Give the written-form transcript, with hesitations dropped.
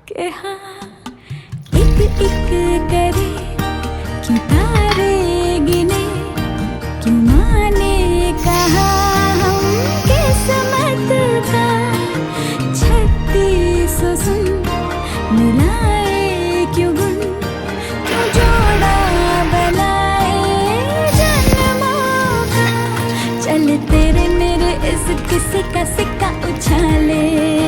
कि हाँ एक एक करे क्यों तारे गिने, क्यों माने कहा हम किस्मत का 36 सुन मिलाए क्यों गुण, क्यों जोड़ा बनाए जन्मों का। चल तेरे मेरे इस किसी का सिक्का उछाले।